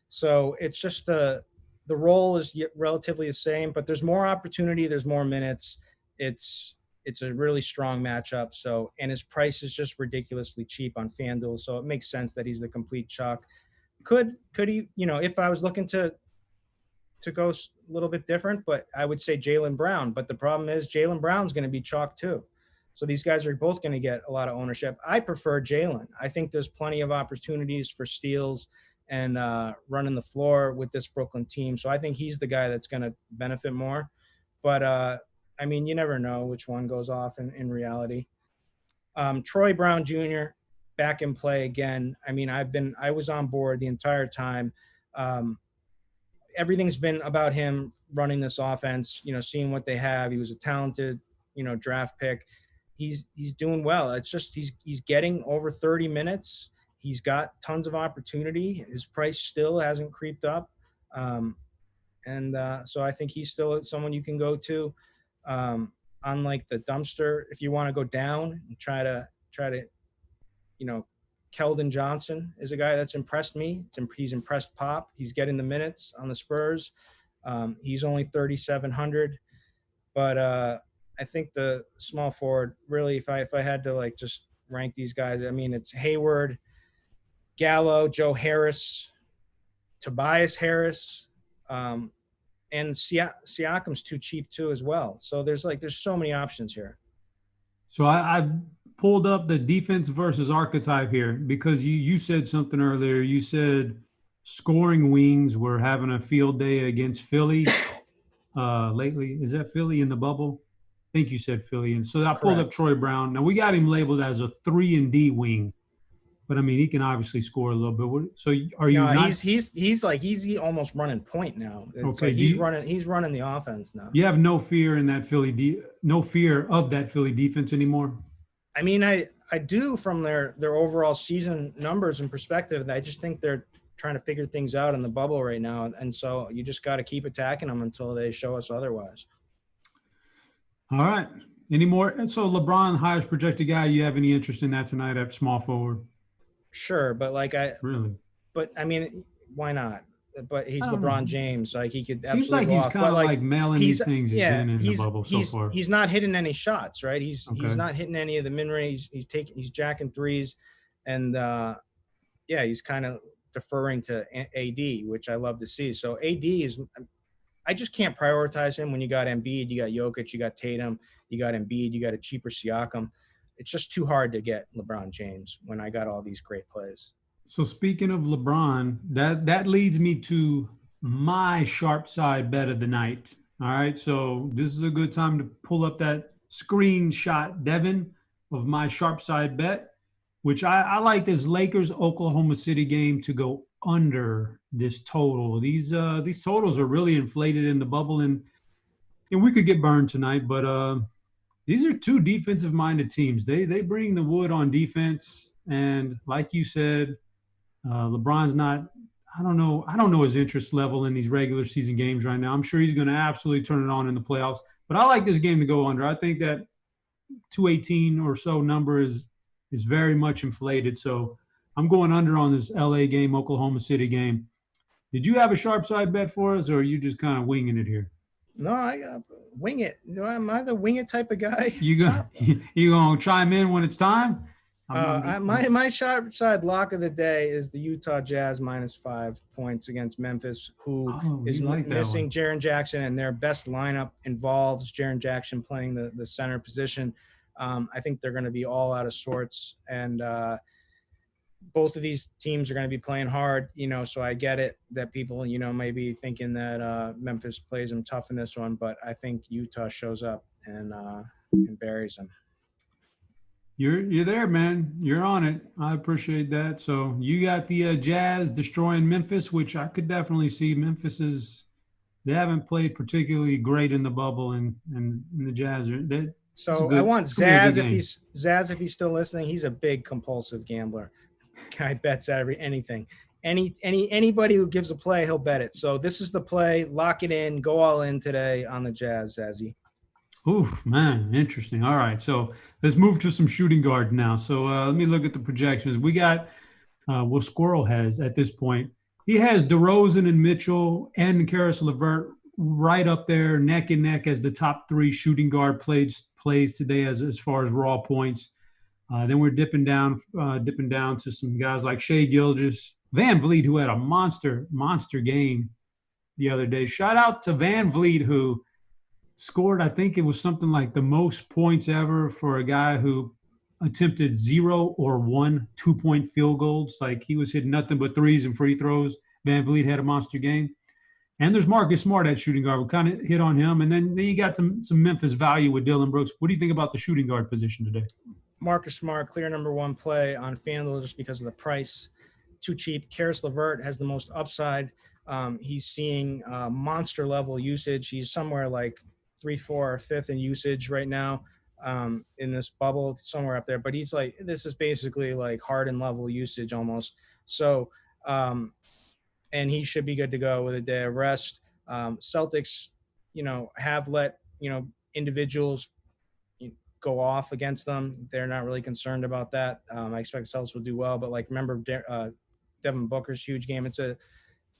So it's just the role is relatively the same, but there's more opportunity. There's more minutes. It's a really strong matchup. So, and his price is just ridiculously cheap on FanDuel. So it makes sense that he's the complete chalk. Could he, you know, if I was looking to go a little bit different, but I would say Jaylen Brown. But the problem is Jaylen Brown's going to be chalk too. So these guys are both going to get a lot of ownership. I prefer Jaylen. I think there's plenty of opportunities for steals and running the floor with this Brooklyn team. So I think he's the guy that's going to benefit more. But I mean, you never know which one goes off in reality. Troy Brown Jr. back in play again. I mean, I was on board the entire time. Everything's been about him running this offense, you know, seeing what they have. He was a talented, you know, draft pick. He's doing well. It's just he's getting over 30 minutes. He's got tons of opportunity. His price still hasn't creeped up. So I think he's still someone you can go to. Unlike the dumpster, if you want to go down and try to, you know, Keldon Johnson is a guy that's impressed me. He's impressed Pop. He's getting the minutes on the Spurs. He's only 3,700, but I think the small forward really, if I had to like just rank these guys, I mean, it's Hayward, Gallo, Joe Harris, Tobias Harris, and Siakam's too cheap too as well. So there's so many options here. So I pulled up the defense versus archetype here because you said something earlier. You said scoring wings were having a field day against Philly lately. Is that Philly in the bubble? I think you said Philly. And so I pulled up Troy Brown. Now we got him labeled as a 3-and-D wing. But I mean, he can obviously score a little bit. So are you? No, he's almost running point now. It's okay, like he's running the offense now. You have no fear in that no fear of that Philly defense anymore. I mean, I do from their overall season numbers and perspective. I just think they're trying to figure things out in the bubble right now, and so you just got to keep attacking them until they show us otherwise. All right. Any more? And so LeBron, highest projected guy. You have any interest in that tonight at small forward? Sure, but I mean, why not? But he's LeBron James, like he could absolutely. Seems like he's kind of like mailing these things. In the bubble so far. He's not hitting any shots, right? He's not hitting any of the mid range. He's jacking threes, and he's kind of deferring to AD, which I love to see. So AD I just can't prioritize him when you got Embiid, you got Jokic, you got Tatum, you got Embiid, you got a cheaper Siakam. It's just too hard to get LeBron James when I got all these great plays. So speaking of LeBron, that leads me to my sharp side bet of the night. All right, so this is a good time to pull up that screenshot, Devin, of my sharp side bet, which I like this Lakers Oklahoma City game to go under this total. These totals are really inflated in the bubble, and we could get burned tonight, but these are two defensive-minded teams. They bring the wood on defense, and like you said, LeBron's not. I don't know his interest level in these regular season games right now. I'm sure he's going to absolutely turn it on in the playoffs. But I like this game to go under. I think that 218 or so number is very much inflated. So I'm going under on this LA game, Oklahoma City game. Did you have a sharp side bet for us, or are you just kind of winging it here? No, I wing it. Am I the wing it type of guy? You gonna chime in when it's time? My sharp side lock of the day is the Utah Jazz -5 points against Memphis, who is missing Jaren Jackson, and their best lineup involves Jaren Jackson playing the center position. I think they're going to be all out of sorts, and both of these teams are going to be playing hard, so I get it that people, may be thinking that Memphis plays them tough in this one, but I think Utah shows up and buries them. You're there, man. You're on it. I appreciate that. So you got the Jazz destroying Memphis, which I could definitely see. They haven't played particularly great in the bubble, and the Jazz are. So I want Zaz if he's still listening. He's a big compulsive gambler. Guy bets anything. Anybody who gives a play, he'll bet it. So this is the play. Lock it in. Go all in today on the Jazz, Zazzy. Ooh, man, interesting. All right, so let's move to some shooting guards now. So let me look at the projections. We got what Squirrel has at this point. He has DeRozan and Mitchell and Karis LeVert right up there, neck and neck as the top three shooting guard plays today as far as raw points. Then we're dipping down to some guys like Shai Gilgeous, VanVleet, who had a monster game the other day. Shout out to VanVleet, who scored, I think it was something like the most points ever for a guy who attempted 0 or 1 2-point field goals. Like, he was hitting nothing but threes and free throws. VanVleet had a monster game. And there's Marcus Smart at shooting guard. We kind of hit on him. And then you got some Memphis value with Dillon Brooks. What do you think about the shooting guard position today? Marcus Smart, clear number one play on FanDuel just because of the price. Too cheap. Karis LeVert has the most upside. He's seeing monster level usage. He's somewhere like 3, 4, or 5th in usage right now in this bubble, somewhere up there. But he's like, this is basically like Harden level usage almost. So, and he should be good to go with a day of rest. Celtics, have let, individuals go off against them. They're not really concerned about that. I expect the Celtics will do well, but remember Devin Booker's huge game. It's a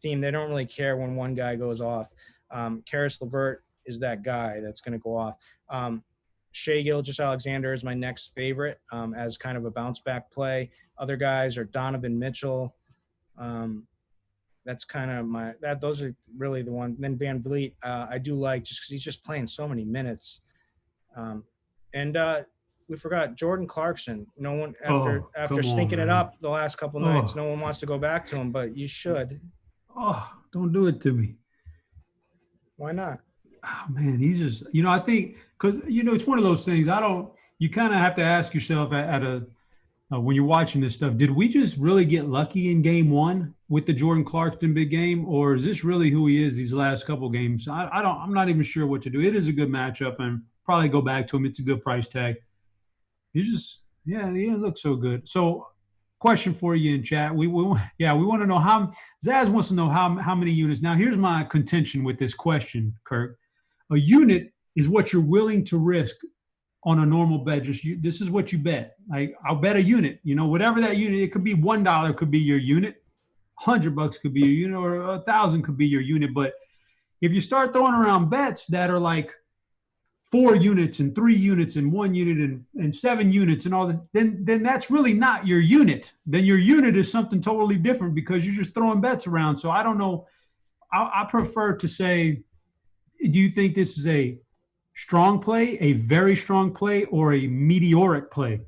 team. They don't really care when one guy goes off. Karis LeVert is that guy that's going to go off. Shai Gilgeous-Alexander is my next favorite as kind of a bounce back play. Other guys are Donovan Mitchell. That's kind of those are really the one. Then VanVleet, I do like just because he's just playing so many minutes. And we forgot Jordan Clarkson. No one after stinking it up the last couple nights, no one wants to go back to him, but you should. Oh, don't do it to me. Why not? Oh, man, he's just, I think because, it's one of those things. You kind of have to ask yourself when you're watching this stuff, did we just really get lucky in game one with the Jordan Clarkson big game, or is this really who he is these last couple games? I'm not even sure what to do. It is a good matchup, and probably go back to him. It's a good price tag. He looks so good. So, question for you in chat. We want to know Zaz wants to know how many units. Now, here's my contention with this question, Kirk. A unit is what you're willing to risk on a normal bet. This is what you bet. Like, I'll bet a unit. Whatever that unit. It could be $1 could be your unit. $100 could be your unit, or 1,000 could be your unit. But if you start throwing around bets that are like 4 units and 3 units and 1 unit and 7 units and all that, then that's really not your unit. Then your unit is something totally different because you're just throwing bets around. So I don't know. I prefer to say, do you think this is a strong play, a very strong play, or a meteoric play?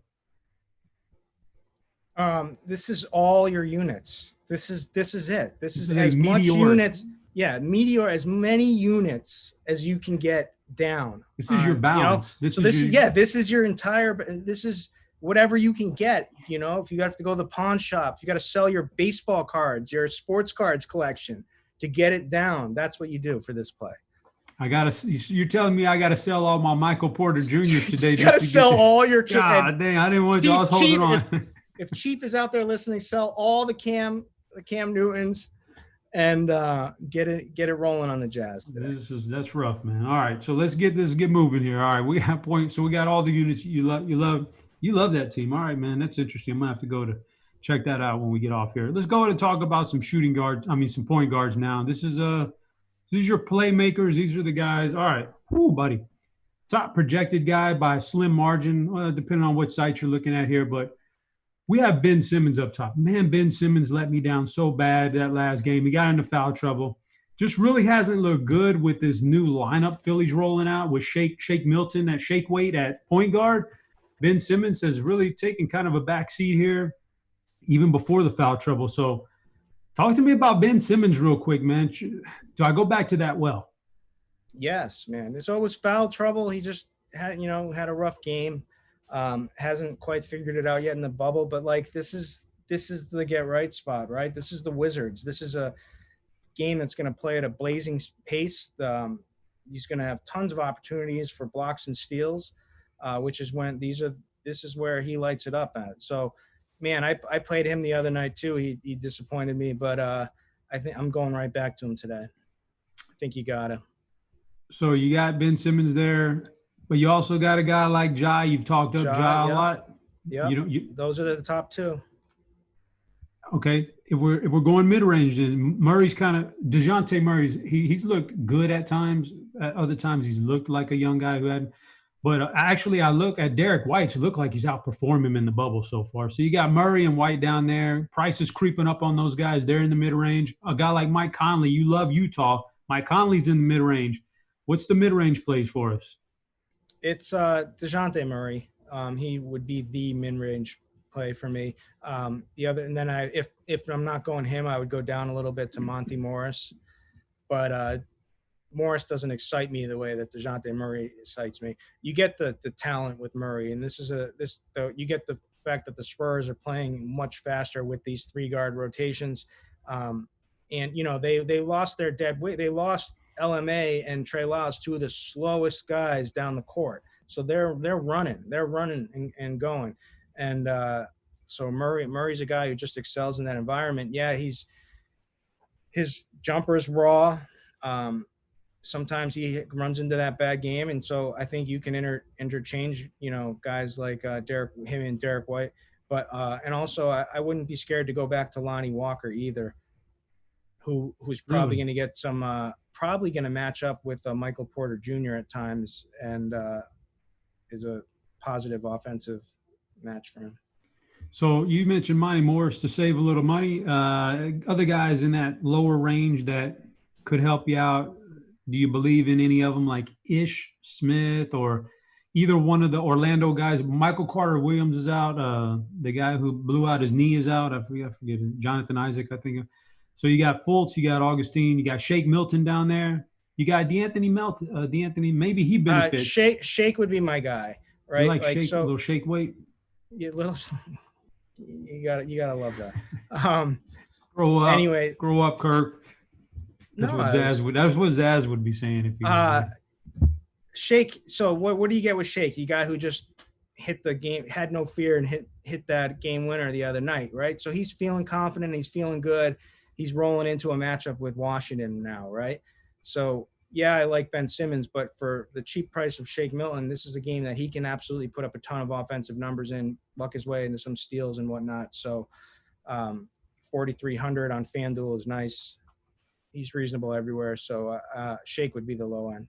This is all your units. This is it. This is a as much meteoric. units. Yeah, meteor, as many units as you can get down. This is your balance. This is your entire. This is whatever you can get. You know, if you have to go to the pawn shop, you got to sell your baseball cards, your sports cards collection to get it down. That's what you do for this play. You're telling me I gotta sell all my Michael Porter Jr.'s today? You gotta sell all your. God dang! I didn't want you all holding on. If Chief is out there listening, sell all the Cam Newtons, and get it rolling on the Jazz today. That's rough, man. All right, so let's get moving here. All right, we have points. So we got all the units you love that team. All right, man, that's interesting. I'm gonna have to go to check that out when we get off here. Let's go ahead and talk about some some point guards now. These are your playmakers. These are the guys. All right, buddy. Top projected guy by a slim margin, well, depending on what site you're looking at here, but we have Ben Simmons up top. Man, Ben Simmons let me down so bad that last game. He got into foul trouble. Just really hasn't looked good with this new lineup Philly's rolling out with Shake Milton at shake weight at point guard. Ben Simmons has really taken kind of a back seat here, even before the foul trouble. So talk to me about Ben Simmons real quick, man. Do I go back to that well? Yes, man. There's always foul trouble. He just had a rough game. Hasn't quite figured it out yet in the bubble, but like this is the get right spot, right? This is the Wizards. This is a game that's going to play at a blazing pace. He's going to have tons of opportunities for blocks and steals, which is this is where he lights it up at. So, man, I played him the other night too. He disappointed me, but I think I'm going right back to him today. I think you got him. So you got Ben Simmons there. But you also got a guy like Ja. You've talked up Ja a lot. Yeah, those are the top two. Okay, if we're going mid range, then Murray's kind of DeJounte Murray's. He's looked good at times. At other times, he's looked like a young guy who had. But actually, I look at Derek White's. Look like he's outperformed him in the bubble so far. So you got Murray and White down there. Price is creeping up on those guys. They're in the mid range. A guy like Mike Conley. You love Utah. Mike Conley's in the mid range. What's the mid range plays for us? It's DeJounte Murray. He would be the mid-range play for me. If I'm not going him, I would go down a little bit to Monty Morris. But Morris doesn't excite me the way that DeJounte Murray excites me. You get the talent with Murray, and you get the fact that the Spurs are playing much faster with these 3-guard rotations. And they lost their dead weight. They lost LMA and Trey Lyles, two of the slowest guys down the court. So they're running and going. And so Murray's a guy who just excels in that environment. Yeah, his jumper is raw. Sometimes he runs into that bad game. And so I think you can interchange, guys like him and Derek White. But and also I wouldn't be scared to go back to Lonnie Walker either, who's probably going to get some probably going to match up with Michael Porter Jr. at times and is a positive offensive match for him. So you mentioned Monty Morris to save a little money. Other guys in that lower range that could help you out, do you believe in any of them like Ish Smith or either one of the Orlando guys? Michael Carter-Williams is out. The guy who blew out his knee is out. I forget Jonathan Isaac, I think. So you got Fultz, you got Augustine, you got Shake Milton down there. You got D'Anthony Melton. D'Anthony, maybe he benefits. Shake would be my guy, right? You like Shake, a little shake weight. Yeah, you gotta love that. Grow up. Anyway, grow up, Kirk. That's what Zaz would be saying if you. Shake. So what do you get with Shake? The guy who just hit the game, had no fear, and hit that game winner the other night, right? So he's feeling confident. He's feeling good. He's rolling into a matchup with Washington now, right? So, yeah, I like Ben Simmons, but for the cheap price of Shake Milton, this is a game that he can absolutely put up a ton of offensive numbers in, luck his way into some steals and whatnot. So, 4,300 on FanDuel is nice. He's reasonable everywhere. So, Shake would be the low end.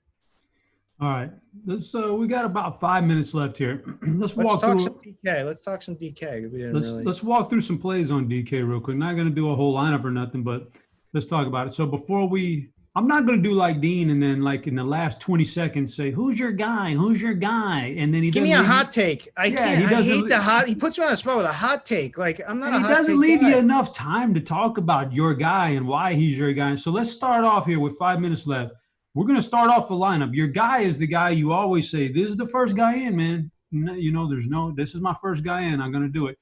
All right. Let's we got about 5 minutes left here. Let's Let's walk talk through some DK. Let's talk some DK. We didn't really. let's walk through some plays on DK real quick. Not gonna do a whole lineup or nothing, but let's talk about it. So before I'm not gonna do like Dean and then like in the last 20 seconds say, who's your guy? Who's your guy? And then he Give me doesn't a leave hot take. I Yeah, can't. he I hate doesn't the hot. He puts me on a spot with a hot take. Like I'm not and a he hot doesn't take leave guy. you enough time to talk about your guy and why he's your guy. So let's start off here with 5 minutes left. We're going to start off the lineup. Your guy is the guy you always say, this is the first guy in, man. You know, this is my first guy in. I'm going to do it.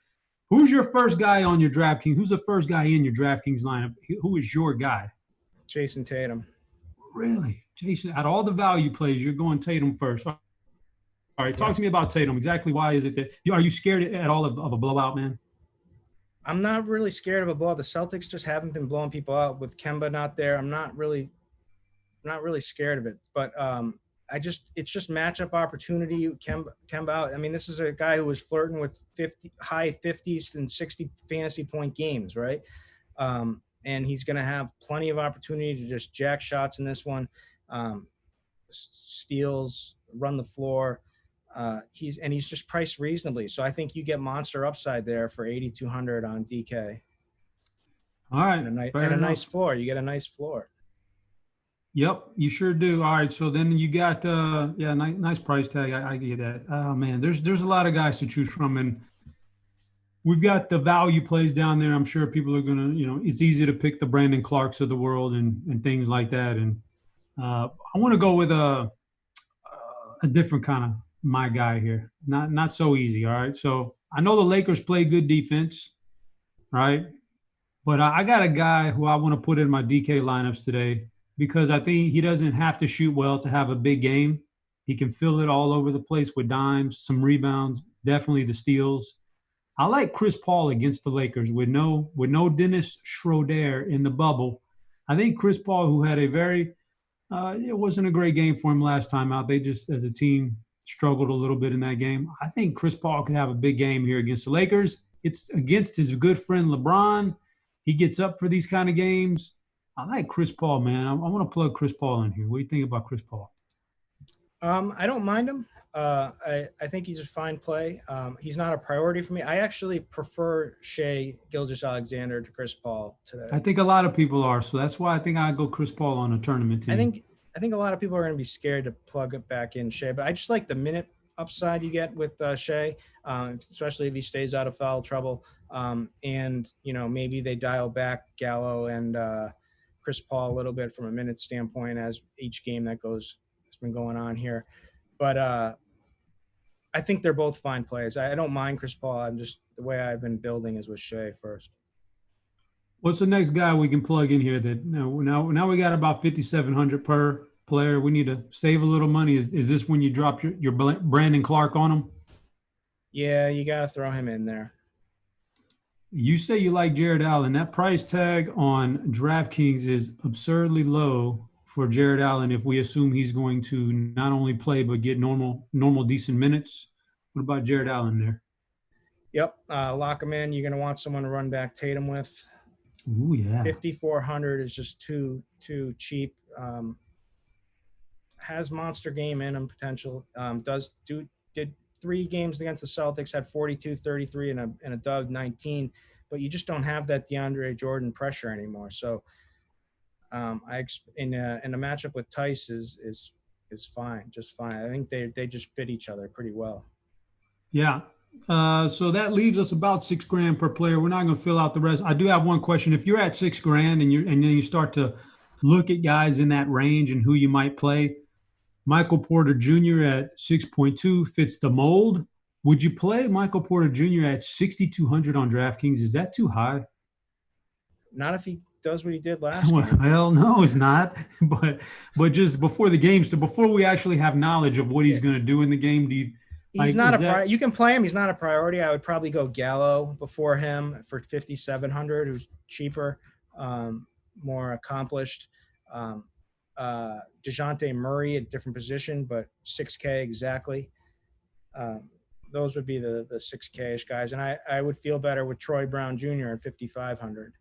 Who's your first guy on your DraftKings? Who's the first guy in your DraftKings lineup? Who is your guy? Jason Tatum. Really? Jason, out of all the value plays, you're going Tatum first. All right, talk to me about Tatum. Exactly why is it that are you scared at all of a blowout, man? I'm not really scared of a blowout. The Celtics just haven't been blowing people out with Kemba not there. I'm not really scared of it. But it's just matchup opportunity. Kemba out. I mean, this is a guy who was flirting with high 50s and 60 fantasy point games, right? And he's going to have plenty of opportunity to just jack shots in this one, steals, run the floor. He's just priced reasonably, so I think you get monster upside there for 8,200 on DK. All right, and a nice floor. You get a nice floor. Yep, you sure do. All right, so then you got nice price tag. I get that. Oh man, there's a lot of guys to choose from, and we've got the value plays down there. I'm sure people are gonna, it's easy to pick the Brandon Clarks of the world and things like that. And I want to go with a different kind of my guy here. Not so easy. All right, so I know the Lakers play good defense, right? But I got a guy who I want to put in my DK lineups today because I think he doesn't have to shoot well to have a big game. He can fill it all over the place with dimes, some rebounds, definitely the steals. I like Chris Paul against the Lakers with no Dennis Schroeder in the bubble. I think Chris Paul, who had it wasn't a great game for him last time out. They just, as a team, struggled a little bit in that game. I think Chris Paul could have a big game here against the Lakers. It's against his good friend LeBron. He gets up for these kind of games. I like Chris Paul, man. I want to plug Chris Paul in here. What do you think about Chris Paul? I don't mind him. I think he's a fine play. He's not a priority for me. I actually prefer Shai Gilgeous-Alexander to Chris Paul today. I think a lot of people are, so that's why I think I'd go Chris Paul on a tournament team. I think a lot of people are going to be scared to plug it back in Shai, but I just like the minute upside you get with Shai, especially if he stays out of foul trouble. And maybe they dial back Gallo and Chris Paul a little bit from a minute standpoint as each game that has been going on here. But I think they're both fine plays. I don't mind Chris Paul. I'm just the way I've been building is with Shai first. What's the next guy we can plug in here? That now we got about 5,700 per player. We need to save a little money. Is this when you drop your Brandon Clark on him? Yeah, you got to throw him in there. You say you like Jared Allen. That price tag on DraftKings is absurdly low for Jared Allen if we assume he's going to not only play but get normal decent minutes. What about Jared Allen there? Yep, lock him in. You're going to want someone to run back Tatum with. Ooh, yeah. 5,400 is just too cheap. Has monster game in him potential. Did 3 games against the Celtics, had 42, 33, and a dub 19. But you just don't have that DeAndre Jordan pressure anymore. So in a matchup with Tice is fine, just fine. I think they just fit each other pretty well. Yeah. So that leaves us about $6,000 per player. We're not going to fill out the rest. I do have one question. If you're at $6,000 and then you start to look at guys in that range and who you might play, Michael Porter Jr. at 6.2 fits the mold. Would you play Michael Porter Jr. at 6,200 on DraftKings? Is that too high? Not if he does what he did last game. Well, no, it's not. But just before the games, before we actually have knowledge of what he's going to do in the game, he's not you can play him. He's not a priority. I would probably go Gallo before him for 5,700, who's cheaper, more accomplished. DeJounte Murray at a different position, but 6K exactly. Those would be the 6K-ish guys. And I would feel better with Troy Brown Jr. at 5,500.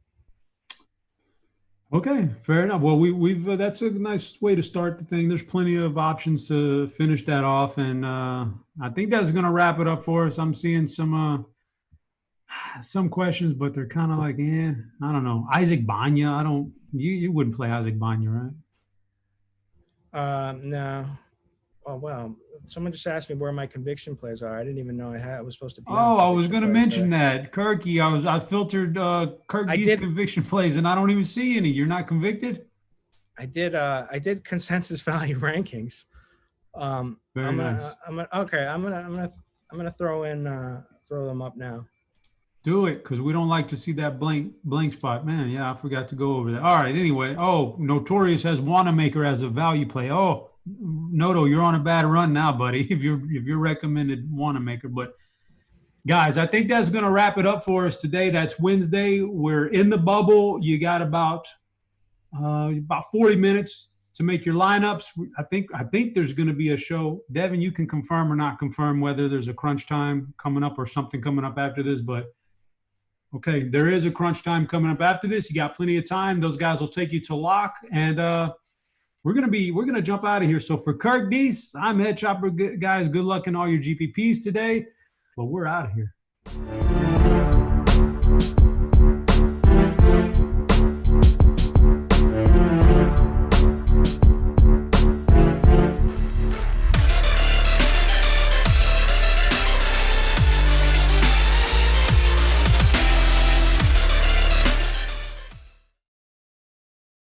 Okay, fair enough. Well, we've that's a nice way to start the thing. There's plenty of options to finish that off, and I think that's going to wrap it up for us. I'm seeing some questions, but they're kind of like, I don't know. Isaac Banya, I don't. You wouldn't play Isaac Banya, right? No. Oh well, someone just asked me where my conviction plays are. I didn't even know I was supposed to be. Oh, I was going to mention so that Kirky. I filtered Kirky's conviction plays, and I don't even see any. You're not convicted. I did consensus value rankings. Very nice. I'm gonna throw them up now. Do it, because we don't like to see that blank spot. Man, yeah, I forgot to go over that. All right, anyway. Oh, Notorious has Wanamaker as a value play. Oh, Noto, you're on a bad run now, buddy, if you're recommended Wanamaker. But guys, I think that's going to wrap it up for us today. That's Wednesday. We're in the bubble. You got about 40 minutes to make your lineups. I think there's going to be a show. Devin, you can confirm or not confirm whether there's a crunch time coming up or something coming up after this, but okay, there is a crunch time coming up after this. You got plenty of time. Those guys will take you to lock, and we're gonna jump out of here. So for Kirk Deese, I'm Head Chopper. Guys, good luck in all your GPPs today, but we're out of here.